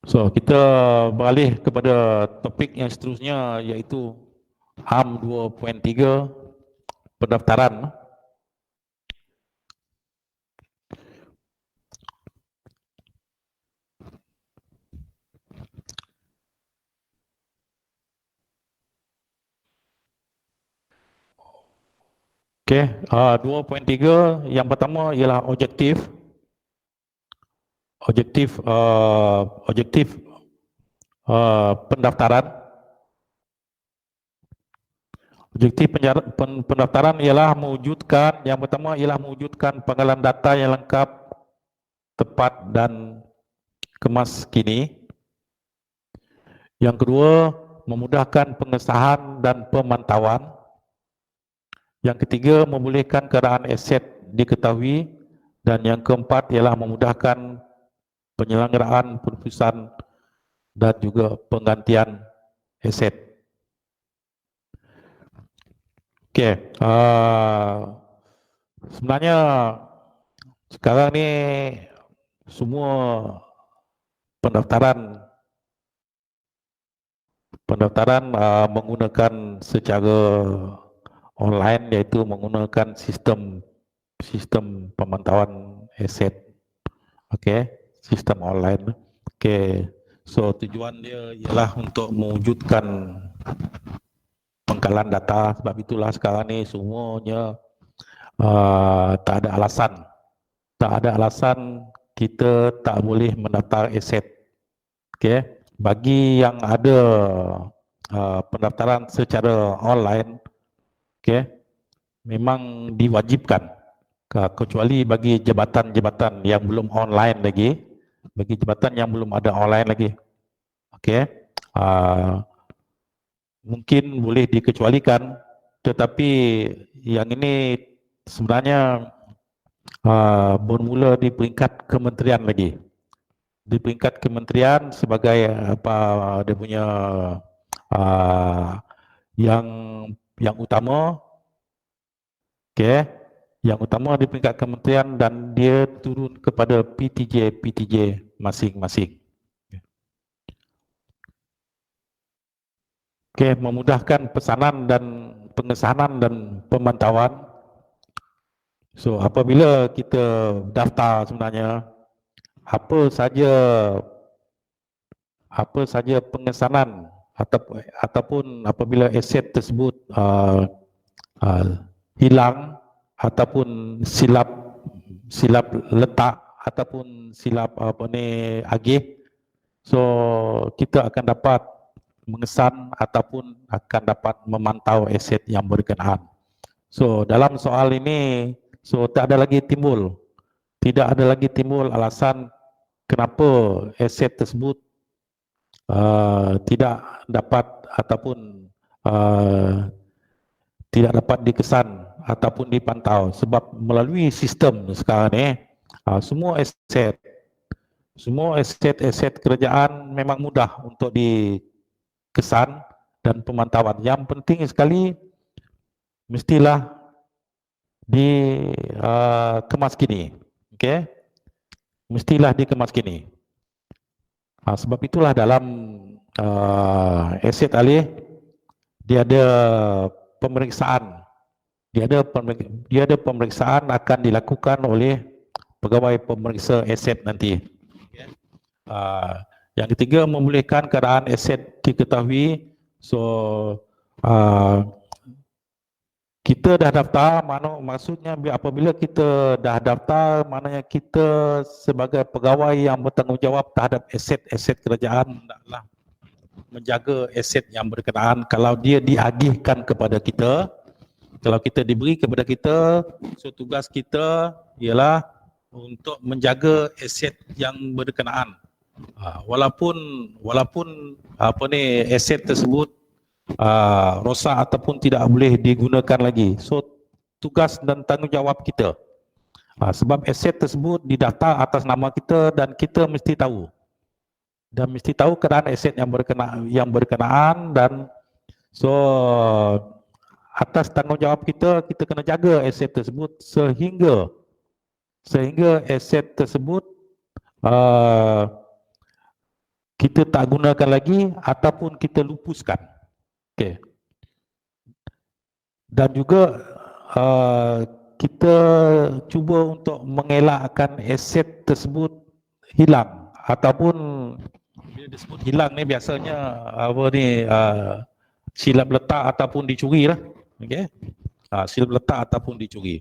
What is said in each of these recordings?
So, kita beralih kepada topik yang seterusnya, iaitu HAM 2.3 pendaftaran. Okey, 2.3 yang pertama ialah objektif. Objektif pendaftaran. Objektif pendaftaran ialah mewujudkan, yang pertama ialah mewujudkan penggalan data yang lengkap, tepat dan kemas kini. Yang kedua, memudahkan pengesahan dan pemantauan. Yang ketiga, membolehkan keadaan aset diketahui. Dan yang keempat ialah memudahkan penyelenggaraan perusahaan dan juga penggantian aset. Okey, sebenarnya sekarang ni semua pendaftaran menggunakan secara online, iaitu menggunakan sistem pemantauan aset. Okey, sistem online. Okey, so tujuan dia ialah untuk mewujudkan pengkalan data. Sebab itulah sekarang ni semuanya tak ada alasan kita tak boleh mendaftar aset. Okey, bagi yang ada pendaftaran secara online, okey, memang diwajibkan, kecuali bagi jabatan-jabatan yang belum online lagi, bagi jabatan yang belum ada online lagi. Okey, mungkin boleh dikecualikan, tetapi yang ini sebenarnya bermula di peringkat kementerian lagi. Di peringkat kementerian sebagai apa dia punya yang utama. Okey, yang utama di peringkat kementerian, dan dia turun kepada PTJ masing-masing. Okey, memudahkan pesanan dan pengesahan dan pemantauan. So, apabila kita daftar, sebenarnya apa saja pengesanan ataupun apabila aset tersebut hilang ataupun silap letak ataupun silap agih, so kita akan dapat mengesan ataupun akan dapat memantau aset yang berkenaan. So dalam soal ini, so tidak ada lagi timbul alasan kenapa aset tersebut tidak dapat ataupun tidak dapat dikesan ataupun dipantau, sebab melalui sistem sekarang ni semua aset kerajaan memang mudah untuk dikesan dan pemantauan. Yang penting sekali mestilah dikemas kini. Okey, mestilah dikemas kini. Sebab itulah dalam aset alih dia ada pemeriksaan. Dia ada pemeriksaan akan dilakukan oleh pegawai pemeriksa aset nanti. Yang ketiga, membolehkan keadaan aset diketahui. So kita dah daftar, maksudnya apabila kita dah daftar, maknanya kita sebagai pegawai yang bertanggungjawab terhadap aset kerajaan hendaklah menjaga aset yang berkenaan. Kalau dia diagihkan kepada kita, kalau kita diberi kepada kita, so tugas kita ialah untuk menjaga aset yang berkenaan. Walaupun aset tersebut rosak ataupun tidak boleh digunakan lagi. So tugas dan tanggungjawab kita. Sebab aset tersebut didaftar atas nama kita dan kita mesti tahu. Dan mesti tahu keadaan aset yang berkenaan, dan so atas tanggungjawab kita kena jaga aset tersebut sehingga aset tersebut kita tak gunakan lagi ataupun kita lupuskan. Okey. Dan juga kita cuba untuk mengelakkan aset tersebut hilang ataupun bila disebut hilang ni biasanya apa ni silap letak ataupun dicuri lah. Okey. Silap letak ataupun dicuri.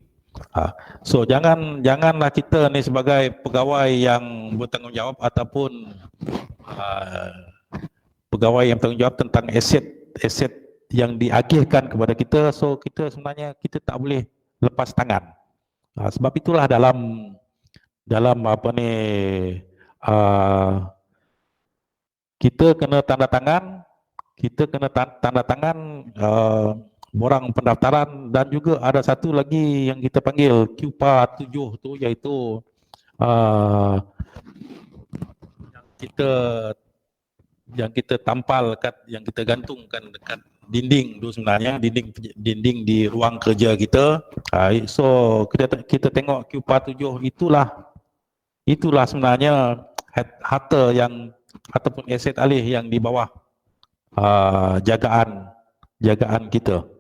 So janganlah kita ni sebagai pegawai yang bertanggungjawab ataupun pegawai yang bertanggungjawab tentang aset yang diagihkan kepada kita, so kita sebenarnya kita tak boleh lepas tangan. Sebab itulah dalam apa ni kita kena tanda tangan borang pendaftaran, dan juga ada satu lagi yang kita panggil QPA 7 tu, iaitu yang kita tampal yang kita gantungkan dekat dinding tu, sebenarnya dinding di ruang kerja kita. So kita tengok QPA 7, itulah sebenarnya harta yang ataupun aset alih yang di bawah jagaan kita.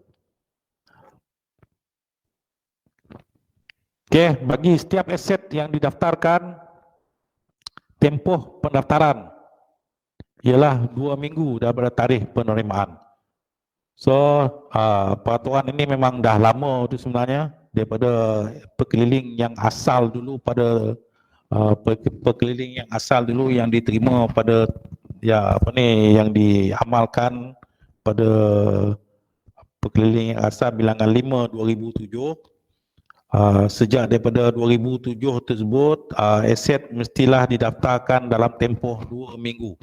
Okey, bagi setiap aset yang didaftarkan, tempoh pendaftaran ialah 2 minggu daripada tarikh penerimaan. So peraturan ini memang dah lama tu sebenarnya, daripada pekeliling yang asal dulu pada pekeliling yang asal dulu yang diterima pada yang diamalkan pada pekeliling yang asal bilangan 5 2007. Sejak daripada 2007 tersebut, aset mestilah didaftarkan dalam tempoh 2 minggu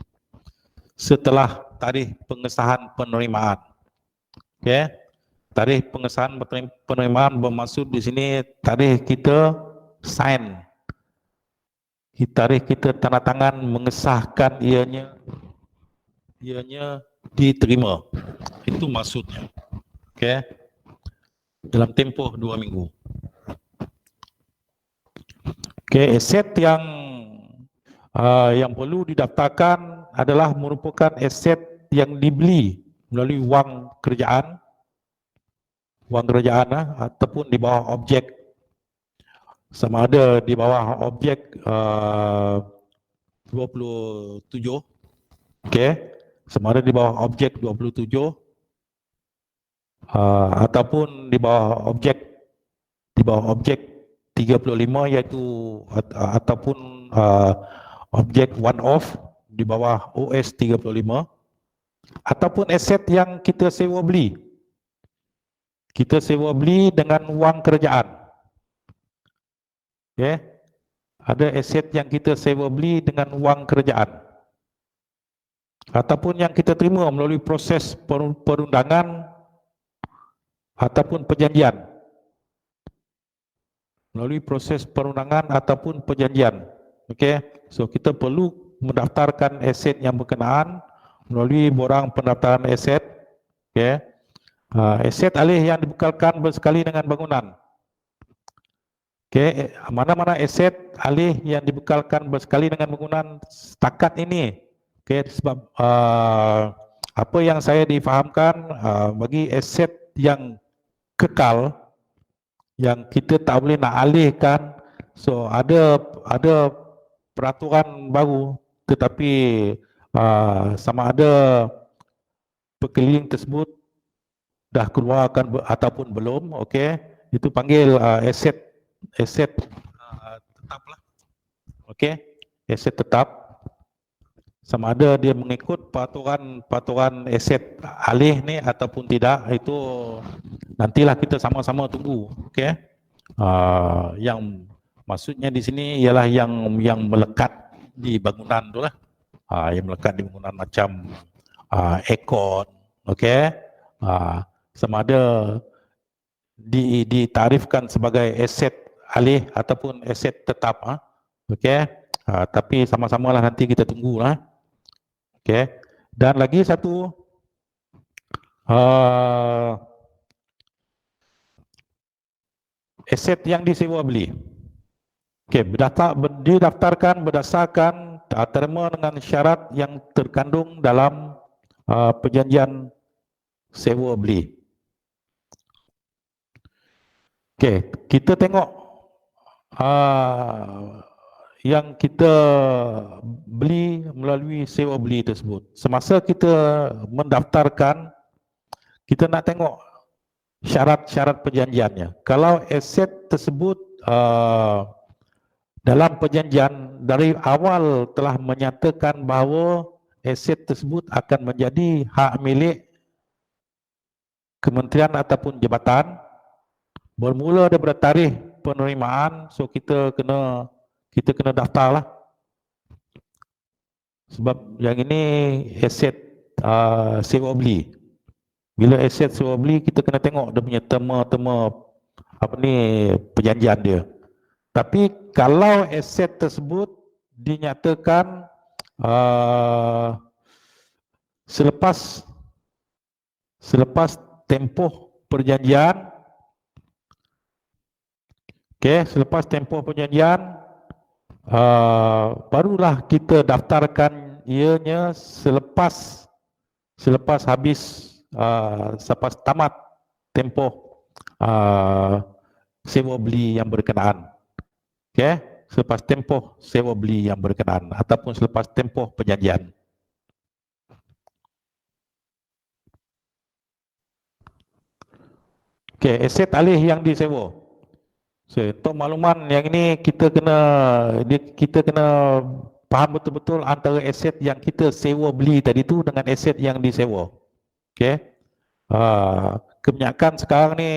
setelah tarikh pengesahan penerimaan. Okey. Tarikh pengesahan penerimaan bermaksud di sini tarikh kita sign. Tarikh kita tanda tangan mengesahkan ianya diterima. Itu maksudnya. Okey. Dalam tempoh 2 minggu. Okey, aset yang perlu didaftarkan adalah merupakan aset yang dibeli melalui wang kerajaan ataupun di bawah objek, sama ada di bawah objek 27, okey, sama ada di bawah objek 27 ataupun di bawah objek 35, iaitu ataupun objek one off di bawah OS 35, ataupun aset yang kita sewa beli dengan wang kerajaan. Okay. Ada aset yang kita sewa beli dengan wang kerajaan ataupun yang kita terima melalui proses perundangan ataupun perjanjian. Melalui proses perundangan ataupun perjanjian. Okey, so kita perlu mendaftarkan aset yang berkenaan melalui borang pendaftaran aset. Okey, aset alih yang dibekalkan bersekali dengan bangunan. Okey, mana-mana aset alih yang dibekalkan bersekali dengan bangunan setakat ini. Okey, sebab apa yang saya difahamkan, bagi aset yang kekal yang kita tak boleh nak alihkan, so ada peraturan baru, tetapi sama ada pekeliling tersebut dah keluarkan ataupun belum. Okey, itu panggil aset tetap lah. Okey, aset tetap, sama ada dia mengikut peraturan aset alih ni ataupun tidak, itu nantilah kita sama-sama tunggu. Okey. Yang maksudnya di sini ialah yang melekat di bangunan tu lah. Yang melekat di bangunan macam aircon, okey. Sama ada ditarifkan sebagai aset alih ataupun aset tetap. Okey. Tapi sama-samalah nanti kita tunggulah. Okey. Dan lagi satu, aset yang disewa beli. Okey, didaftarkan berdasarkan terma dengan syarat yang terkandung dalam perjanjian sewa beli. Okey, kita tengok yang kita beli melalui sewa beli tersebut. Semasa kita mendaftarkan, kita nak tengok syarat-syarat perjanjiannya. Kalau aset tersebut dalam perjanjian dari awal telah menyatakan bahawa aset tersebut akan menjadi hak milik kementerian ataupun jabatan, bermula daripada tarikh penerimaan, so kita kena daftarlah. Sebab yang ini aset sewa beli. Bila aset sewa beli, kita kena tengok dia punya terma perjanjian dia. Tapi kalau aset tersebut dinyatakan selepas tempoh perjanjian, selepas tempoh perjanjian, barulah kita daftarkan ianya selepas tamat tempoh sewa beli yang berkenaan. Selepas tempoh sewa beli yang berkenaan ataupun selepas tempoh perjanjian. Aset alih yang disewa. So, untuk makluman yang ini kita kena faham betul-betul antara aset yang kita sewa beli tadi tu dengan aset yang disewa. Kebanyakan sekarang ni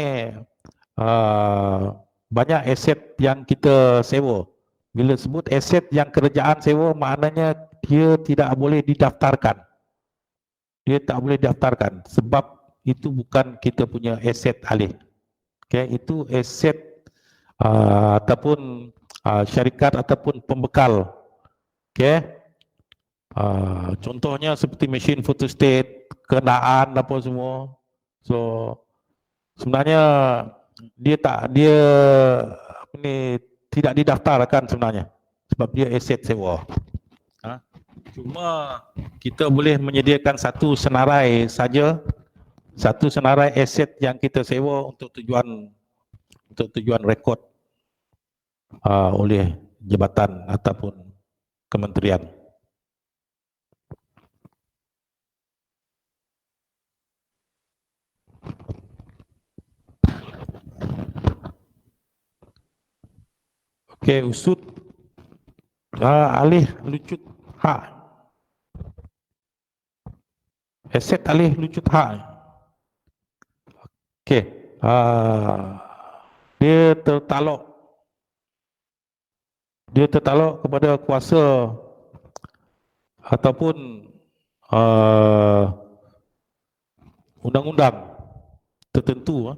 banyak aset yang kita sewa. Bila sebut aset yang kerajaan sewa, maknanya dia tidak boleh didaftarkan. Dia tak boleh didaftarkan sebab itu bukan kita punya aset alih. Itu aset ataupun syarikat ataupun pembekal. Contohnya seperti mesin photostat, kenaan apa semua. So sebenarnya dia tidak didaftarkan sebenarnya sebab dia aset sewa. Cuma kita boleh menyediakan satu senarai saja, satu senarai aset yang kita sewa untuk tujuan rekod oleh jabatan ataupun kementerian. Usut alih lucut hak. Aset alih lucut hak. Dia tertaluk kepada kuasa ataupun undang-undang tertentu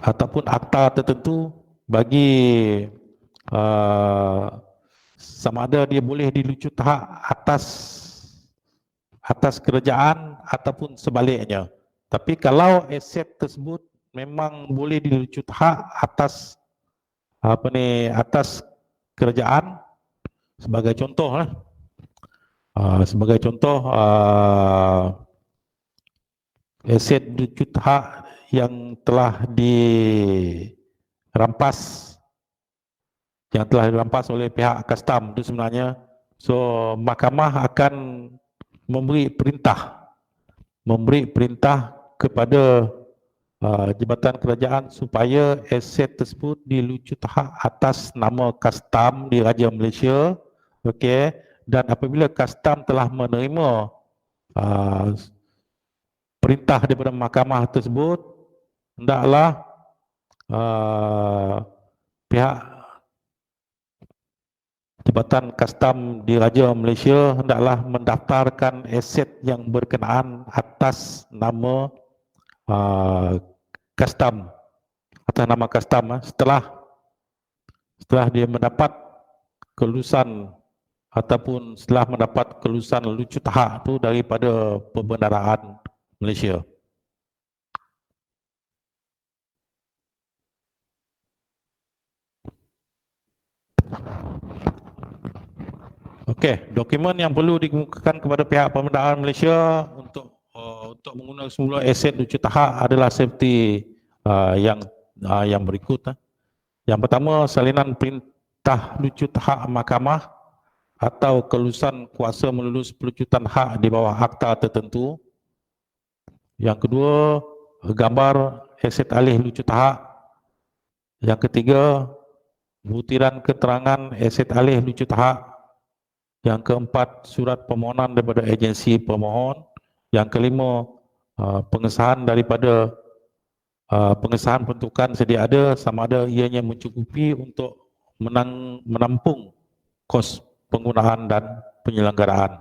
ataupun akta tertentu bagi sama ada dia boleh dilucut hak atas kerajaan ataupun sebaliknya. Tapi kalau aset tersebut memang boleh dilucut hak atas kerajaan, sebagai contoh aset lucut hak yang telah dirampas oleh pihak custom itu sebenarnya, so mahkamah akan memberi perintah kepada jabatan kerajaan supaya aset tersebut dilucut hak atas nama custom di Raja Malaysia. Dan apabila custom telah menerima perintah daripada mahkamah tersebut, hendaklah pihak Jabatan Custom di Raja Malaysia hendaklah mendaftarkan aset yang berkenaan atas nama custom, setelah dia mendapat kelulusan ataupun setelah mendapat kelulusan lucut hak itu daripada perbendaharaan Malaysia. Okey, dokumen yang perlu dikemukakan kepada pihak pemerintahan Malaysia untuk menggunakan semula aset lucu tahap adalah seperti yang berikut. Yang pertama, salinan perintah lucu tahap mahkamah atau kelulusan kuasa melulus pelucutan hak di bawah akta tertentu. Yang kedua, gambar aset alih lucu tahap. Yang ketiga, butiran keterangan aset alih lucu tahap. Yang keempat, surat permohonan daripada agensi pemohon. Yang kelima, pengesahan daripada pengesahan peruntukan sedia ada sama ada ianya mencukupi untuk menampung kos penggunaan dan penyelenggaraan.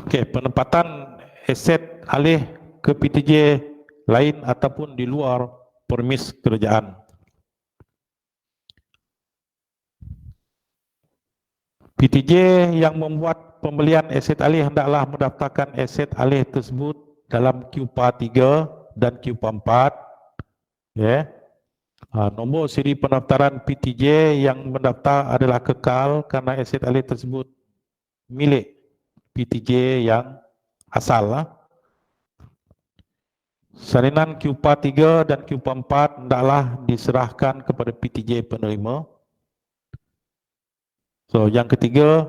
Okey, penempatan aset alih ke PTJ lain ataupun di luar permis kerajaan. PTJ yang membuat pembelian aset alih hendaklah mendaftarkan aset alih tersebut dalam QPA 3 dan QPA 4. Ya. Nombor siri pendaftaran PTJ yang mendaftar adalah kekal kerana aset alih tersebut milik PTJ yang asal. Salinan QPA 3 dan QPA 4 hendaklah diserahkan kepada PTJ penerima. So, yang ketiga,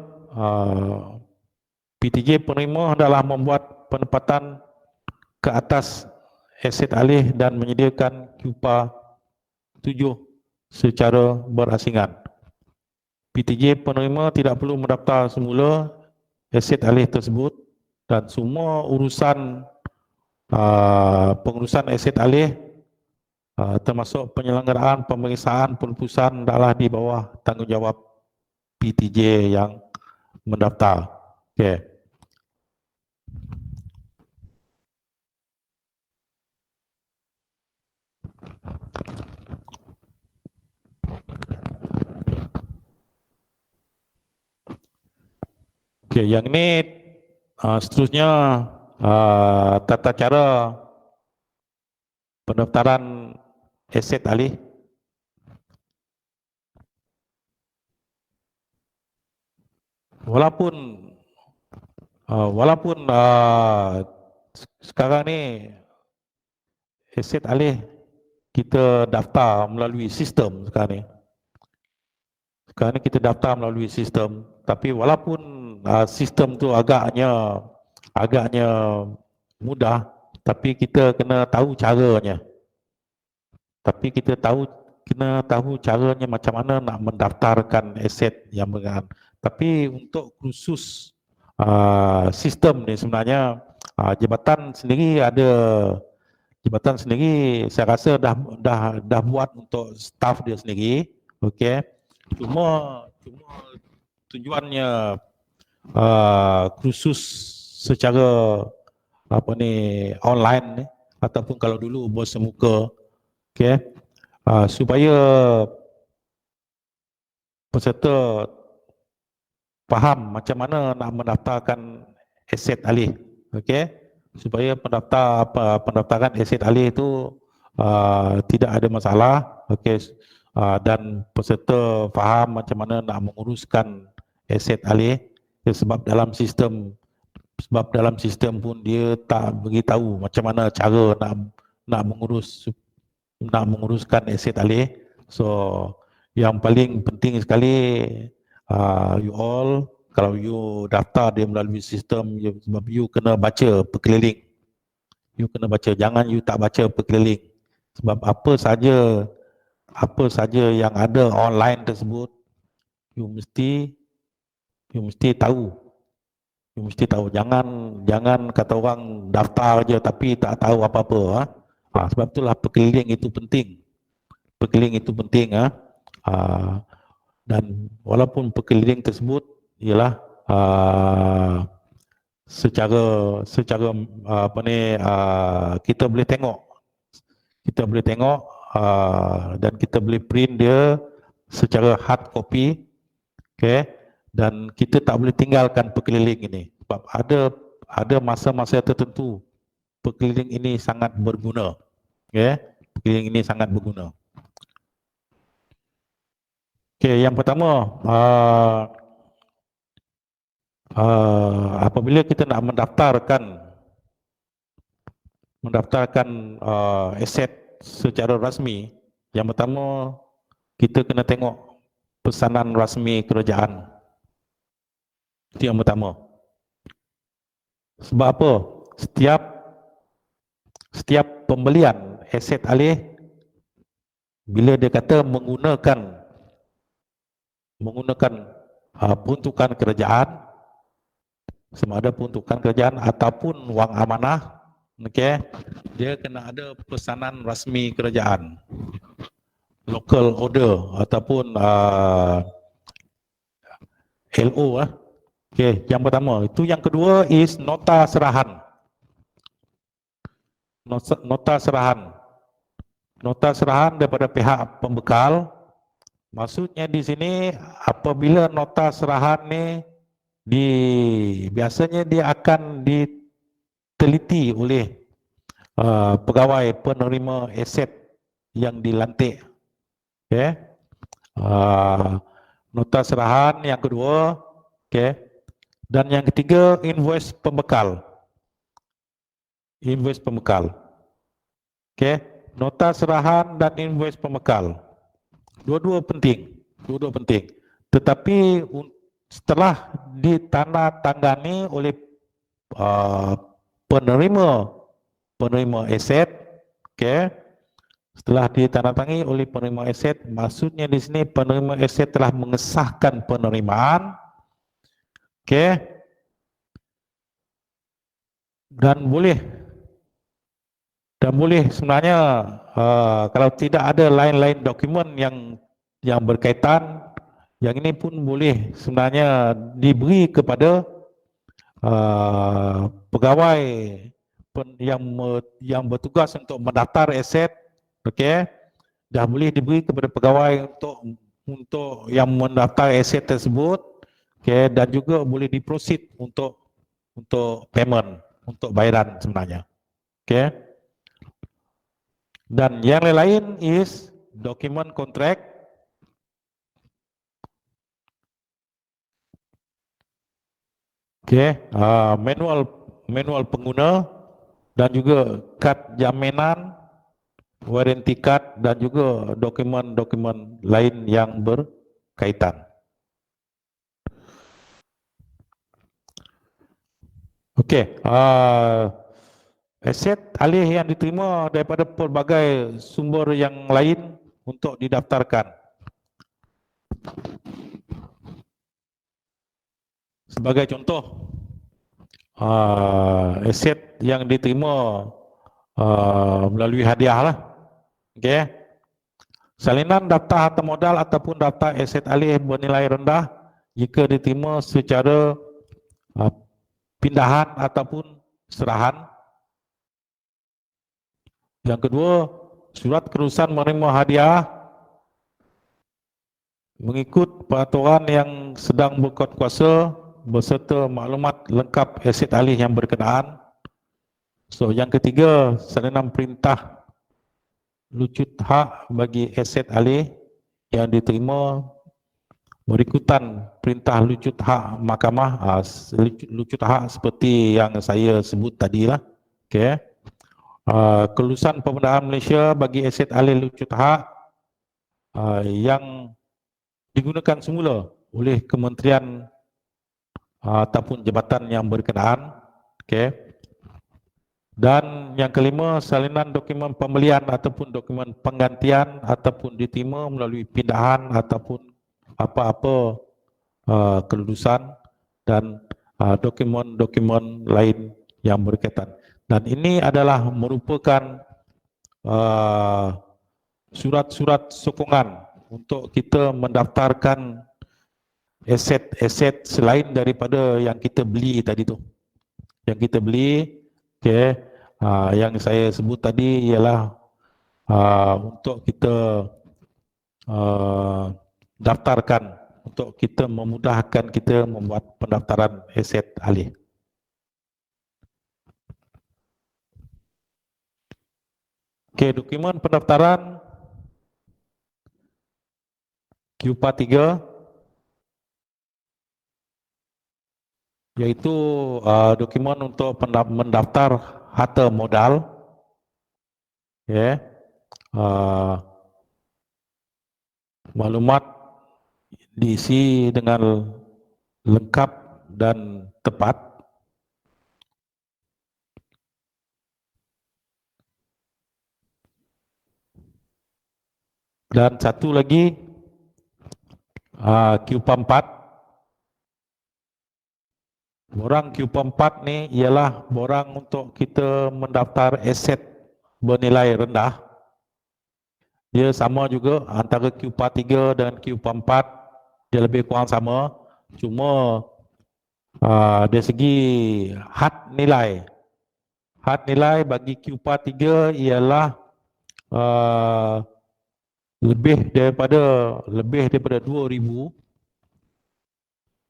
PTJ penerima hendaklah membuat penempatan ke atas aset alih dan menyediakan QPA 7 secara berasingan. PTJ penerima tidak perlu mendaftar semula aset alih tersebut dan semua urusan pengurusan aset alih termasuk penyelenggaraan, pemeriksaan, pelupusan hendaklah di bawah tanggungjawab PTJ yang mendaftar. Okey. Okey, yang ini seterusnya tata cara pendaftaran aset alih. Walaupun sekarang ni aset alih kita daftar melalui sistem sekarang ni. Sekarang ni kita daftar melalui sistem, tapi walaupun sistem tu agaknya mudah, tapi kita kena tahu caranya. Kena tahu caranya macam mana nak mendaftarkan aset yang berkenaan. Tapi untuk khusus sistem ni sebenarnya jabatan sendiri saya rasa dah buat untuk staff dia sendiri. Okey. Cuma tujuannya khusus secara online ni, ataupun kalau dulu bersemuka, okey, supaya peserta faham macam mana nak mendaftarkan aset alih, okey, supaya pendaftaran aset alih itu tidak ada masalah, okey, dan peserta faham macam mana nak menguruskan aset alih, sebab dalam sistem pun dia tak beritahu macam mana cara nak menguruskan aset alih. So yang paling penting sekali, you all, kalau you daftar dia melalui sistem, sebab you kena baca berkeliling. You kena baca, jangan you tak baca berkeliling. Sebab apa saja yang ada online tersebut, you mesti tahu. You mesti tahu. Jangan kata orang daftar je tapi tak tahu apa-apa. Sebab itulah berkeliling itu penting. Berkeliling itu penting. Dan walaupun berkeliling tersebut ialah secara kita boleh tengok dan kita boleh print dia secara hard copy, okey, dan kita tak boleh tinggalkan berkeliling ini sebab ada masa-masa tertentu berkeliling ini sangat berguna, okey. Yang ini sangat berguna. Okey, yang pertama, apabila kita nak mendaftarkan aset secara rasmi, yang pertama kita kena tengok pesanan rasmi kerajaan. Itu yang pertama. Sebab apa? Setiap pembelian aset alih, bila dia kata menggunakan peruntukan kerajaan, sama ada peruntukan kerajaan ataupun wang amanah, okey, dia kena ada pesanan rasmi kerajaan, local order ataupun LO lah. Okey, yang pertama. Itu yang kedua is nota serahan. Nota serahan. Nota serahan daripada pihak pembekal. Maksudnya di sini apabila nota serahan ni biasanya dia akan diteliti oleh pegawai penerima aset yang dilantik. Okey. Nota serahan yang kedua, okey. Dan yang ketiga, invoice pembekal. Invoice pembekal. Okey, nota serahan dan invoice pembekal. Dua-dua penting. Dua-dua penting. Tetapi setelah ditandatangani oleh penerima aset, okey. Setelah ditandatangani oleh penerima aset, maksudnya di sini penerima aset telah mengesahkan penerimaan. Okey. Dan boleh sebenarnya kalau tidak ada lain-lain dokumen yang berkaitan, yang ini pun boleh sebenarnya diberi kepada pegawai yang bertugas untuk mendaftar aset. Okey. Dah boleh diberi kepada pegawai untuk yang mendaftar aset tersebut. Okey, dan juga boleh diproceed untuk payment, untuk bayaran sebenarnya. Okey. Dan yang lain is dokumen kontrak. Okey, manual pengguna dan juga kad jaminan, warranty card dan juga dokumen-dokumen lain yang berkaitan. Okey, aset alih yang diterima daripada pelbagai sumber yang lain untuk didaftarkan. Sebagai contoh, aset yang diterima melalui hadiah lah. Okey. Salinan daftar harta modal ataupun daftar aset alih bernilai rendah jika diterima secara pindahan ataupun serahan. Yang kedua, surat keputusan menerima hadiah mengikut peraturan yang sedang berkuasa beserta maklumat lengkap aset alih yang berkenaan. So, yang ketiga, salinan perintah lucut hak bagi aset alih yang diterima berikutan perintah lucut hak mahkamah, lucut hak seperti yang saya sebut tadi lah. Okay. Kelulusan pembendaan Malaysia bagi aset alih lucut hak yang digunakan semula oleh kementerian ataupun jabatan yang berkenaan. Okay. Dan yang kelima, salinan dokumen pembelian ataupun dokumen penggantian ataupun diterima melalui pindahan ataupun apa-apa kelulusan dan dokumen-dokumen lain yang berkaitan. Dan ini adalah merupakan surat-surat sokongan untuk kita mendaftarkan aset-aset selain daripada yang kita beli tadi tu. Yang kita beli, okay, yang saya sebut tadi ialah untuk kita daftarkan, untuk kita memudahkan kita membuat pendaftaran aset alih. Okey, dokumen pendaftaran Q43 iaitu dokumen untuk mendaftar harta modal. Okay. Maklumat diisi dengan lengkap dan tepat. Dan satu lagi Q44. Borang Q44 ni ialah borang untuk kita mendaftar aset bernilai rendah. Dia sama juga antara Q43 dan Q44, dia lebih kurang sama. Cuma dari segi had nilai bagi Q43 ialah lebih daripada 2,000,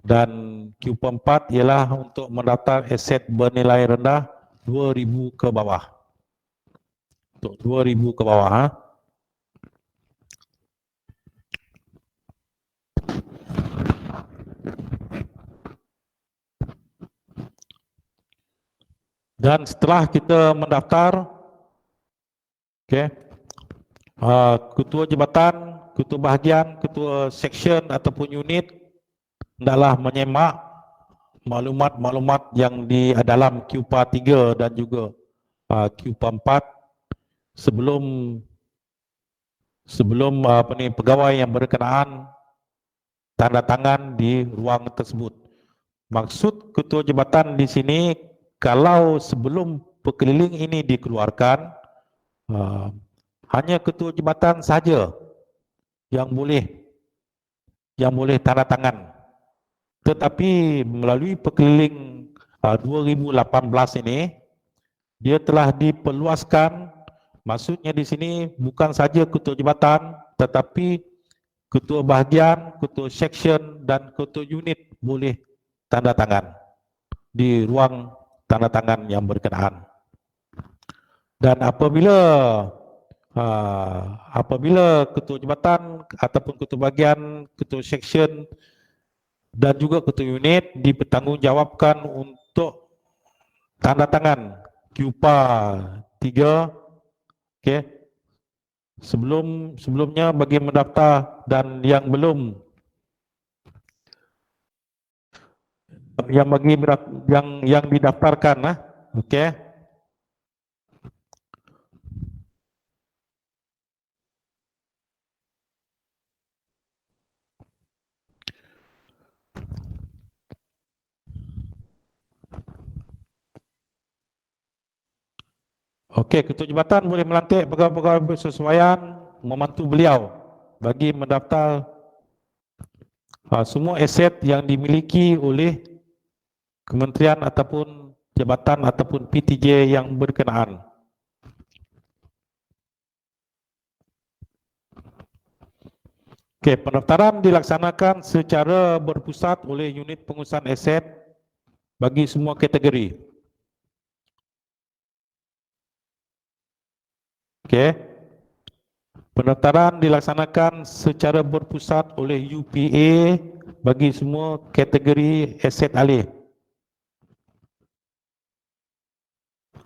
dan Q44 ialah untuk mendaftar aset bernilai rendah 2,000 ke bawah. Untuk 2,000 ke bawah. Dan setelah kita mendaftar, ketua jabatan, ketua bahagian, ketua seksyen ataupun unit hendaklah menyemak maklumat-maklumat yang di dalam Q43 dan juga Q44 sebelum pegawai yang berkenaan tanda tangan di ruang tersebut. Maksud ketua jabatan di sini, kalau sebelum perkeliling ini dikeluarkan, hanya ketua jabatan saja yang boleh tanda tangan. Tetapi melalui perkeliling 2018 ini, dia telah diperluaskan. Maksudnya di sini bukan saja ketua jabatan, tetapi ketua bahagian, ketua seksyen dan ketua unit boleh tanda tangan di ruang tanda tangan yang berkenaan. Dan apabila ketua jabatan ataupun ketua bahagian, ketua seksyen dan juga ketua unit dipertanggungjawabkan untuk tanda tangan QPA 3, sebelumnya bagi mendaftar, dan yang belum yang didaftarkan, ketua jabatan boleh melantik pegawai-pegawai bersesuaian membantu beliau bagi mendaftar semua aset yang dimiliki oleh kementerian ataupun jabatan ataupun PTJ yang berkenaan. Pendaftaran dilaksanakan secara berpusat oleh unit pengurusan aset bagi semua kategori. Pendaftaran dilaksanakan secara berpusat oleh UPA bagi semua kategori aset alih.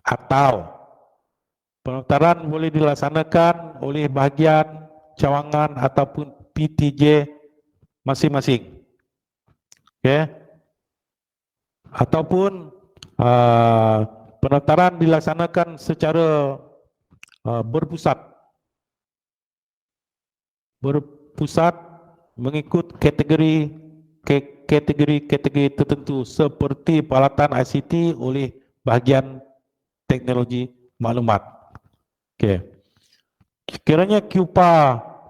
Atau pendaftaran boleh dilaksanakan oleh bahagian, cawangan ataupun PTJ masing-masing. Ataupun pendaftaran dilaksanakan secara berpusat mengikut kategori tertentu seperti peralatan ICT oleh bahagian teknologi maklumat.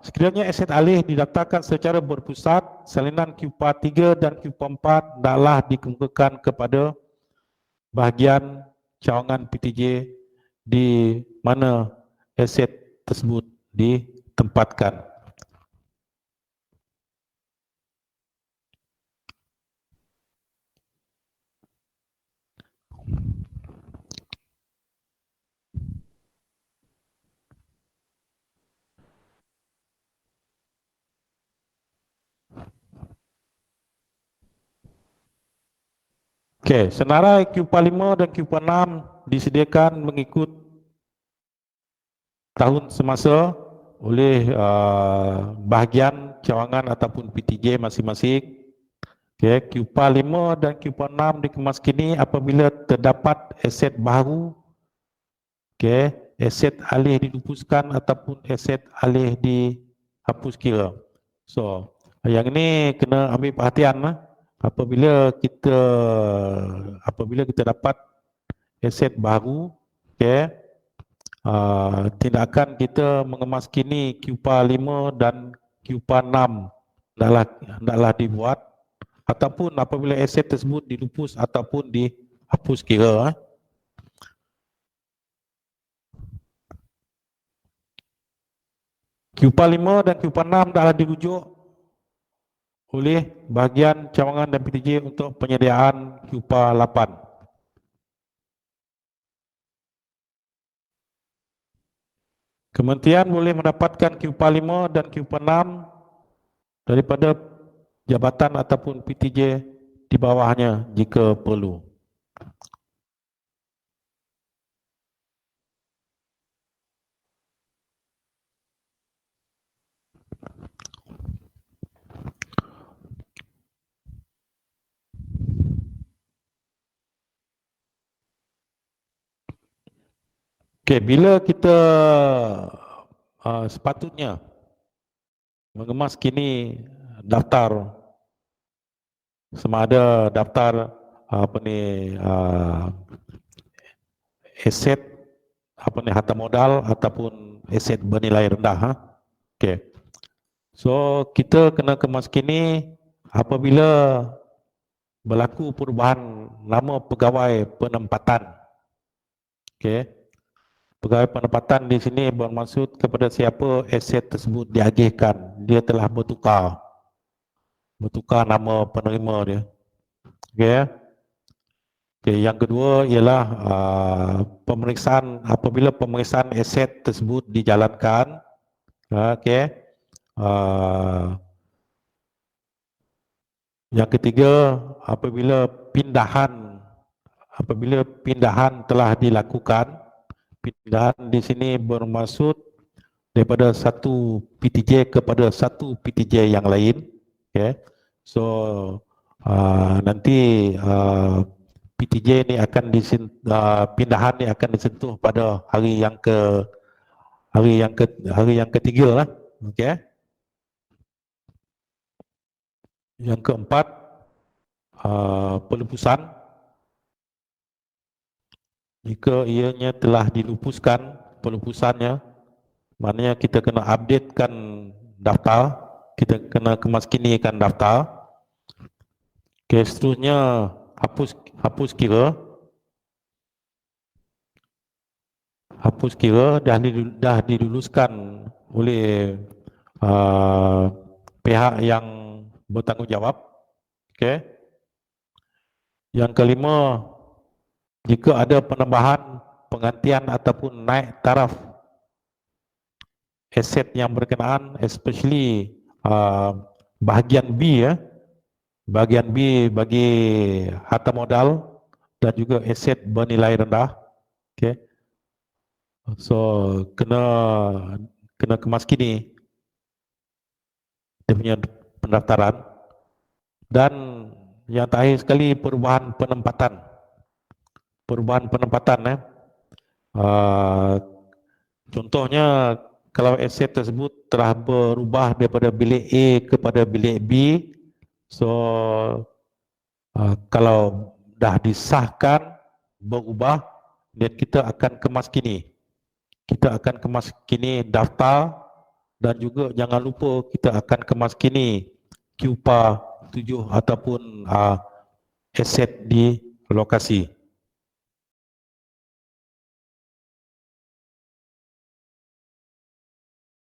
Sekiranya aset alih didaftarkan secara berpusat, salinan QPA 3 dan QPA 4 hendaklah dikemukakan kepada bahagian cawangan PTJ di mana aset tersebut ditempatkan. Okey, senarai QPA 5 dan QPA 6 disediakan mengikut tahun semasa oleh bahagian cawangan ataupun PTJ masing-masing. Okey, QPA 5 dan QPA 6 dikemas kini apabila terdapat aset baru, okey, aset alih dilupuskan ataupun aset alih dihapus kira. So, yang ini kena ambil perhatian apabila kita dapat aset baru, okey, tindakan kita mengemas kini QPA 5 dan QPA 6 hendaklah dibuat ataupun apabila aset tersebut dilupus ataupun dihapus kira. QPA 5 dan QPA 6 hendaklah dirujuk oleh bahagian cawangan dan PTJ untuk penyediaan QPA 8. Kementerian boleh mendapatkan QPA 5 dan QPA 6 daripada jabatan ataupun PTJ di bawahnya jika perlu. Okey, bila kita sepatutnya mengemas kini daftar sama ada daftar aset harta modal ataupun aset bernilai rendah. Okey. So kita kena kemas kini apabila berlaku perubahan nama pegawai penempatan. Okey. Pegawai penempatan di sini bermaksud kepada siapa aset tersebut diagihkan, dia telah bertukar nama penerima dia. Okey. Okay, yang kedua ialah pemeriksaan apabila pemeriksaan aset tersebut dijalankan. Okey. Yang ketiga, apabila pindahan telah dilakukan, pindahan di sini bermaksud daripada satu PTJ kepada satu PTJ yang lain. Okay. So nanti PTJ ini akan pindahan ini akan disentuh pada hari yang ketiga lah. Okay. Yang keempat, pelupusan. Jika ianya telah dilupuskan, pelupusannya, maknanya kita kena updatekan daftar, kita kena kemaskinikan daftar. Okay, seterusnya hapus kira. Hapus kira dah diluluskan oleh pihak yang bertanggungjawab. Okay. Yang kelima, jika ada penambahan, penggantian ataupun naik taraf aset yang berkenaan, especially bahagian B bahagian B bagi harta modal dan juga aset bernilai rendah. Okay. So kena kemaskini dia punya pendaftaran. Dan yang terakhir sekali, perubahan penempatan. Contohnya kalau aset tersebut telah berubah daripada bilik A kepada bilik B, so kalau dah disahkan berubah, dan kita akan kemaskini. Kita akan kemaskini daftar dan juga jangan lupa kita akan kemaskini QPA 7 ataupun aset di lokasi.